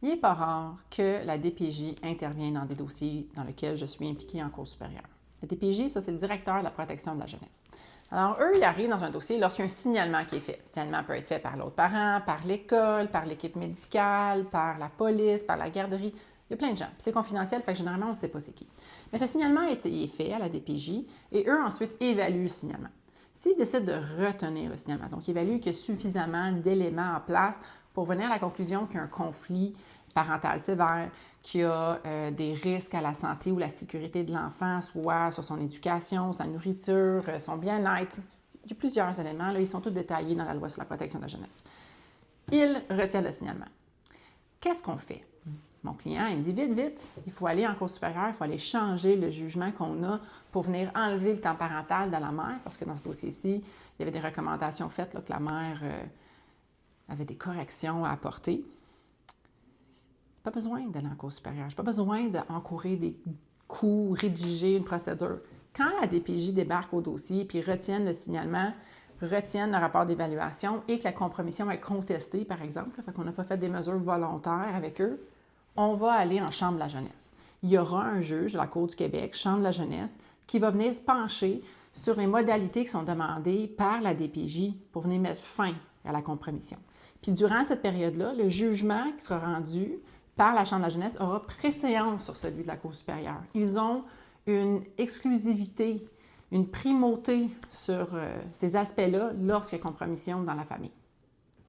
Il n'est pas rare que la DPJ intervienne dans des dossiers dans lesquels je suis impliquée en cour supérieure. La DPJ, ça, c'est le directeur de la protection de la jeunesse. Alors, eux, ils arrivent dans un dossier lorsqu'il y a un signalement qui est fait. Le signalement peut être fait par l'autre parent, par l'école, par l'équipe médicale, par la police, par la garderie. Il y a plein de gens. Puis c'est confidentiel, fait que généralement, on ne sait pas c'est qui. Mais ce signalement est fait à la DPJ et eux, ensuite, évaluent le signalement. S'ils décident de retenir le signalement, donc ils évaluent qu'il y a suffisamment d'éléments en place pour venir à la conclusion qu'il y a un conflit parental sévère, qu'il y a des risques à la santé ou la sécurité de l'enfant, soit sur son éducation, sa nourriture, son bien-être. Il y a plusieurs éléments, là, ils sont tous détaillés dans la loi sur la protection de la jeunesse. Ils retiennent le signalement. Qu'est-ce qu'on fait? Mon client, il me dit vite, vite, il faut aller en cour supérieure, il faut aller changer le jugement qu'on a pour venir enlever le temps parental de la mère, parce que dans ce dossier-ci, il y avait des recommandations faites là, que la mère avait des corrections à apporter. Pas besoin d'aller en cour supérieure, je n'ai pas besoin d'encourir des coûts, rédiger une procédure. Quand la DPJ débarque au dossier puis retiennent le signalement, retiennent le rapport d'évaluation et que la compromission est contestée, par exemple, fait qu'on n'a pas fait des mesures volontaires avec eux, on va aller en Chambre de la jeunesse. Il y aura un juge de la Cour du Québec, Chambre de la jeunesse, qui va venir se pencher sur les modalités qui sont demandées par la DPJ pour venir mettre fin à la compromission. Puis durant cette période-là, le jugement qui sera rendu par la Chambre de la jeunesse aura préséance sur celui de la Cour supérieure. Ils ont une exclusivité, une primauté sur ces aspects-là lorsqu'il y a compromission dans la famille.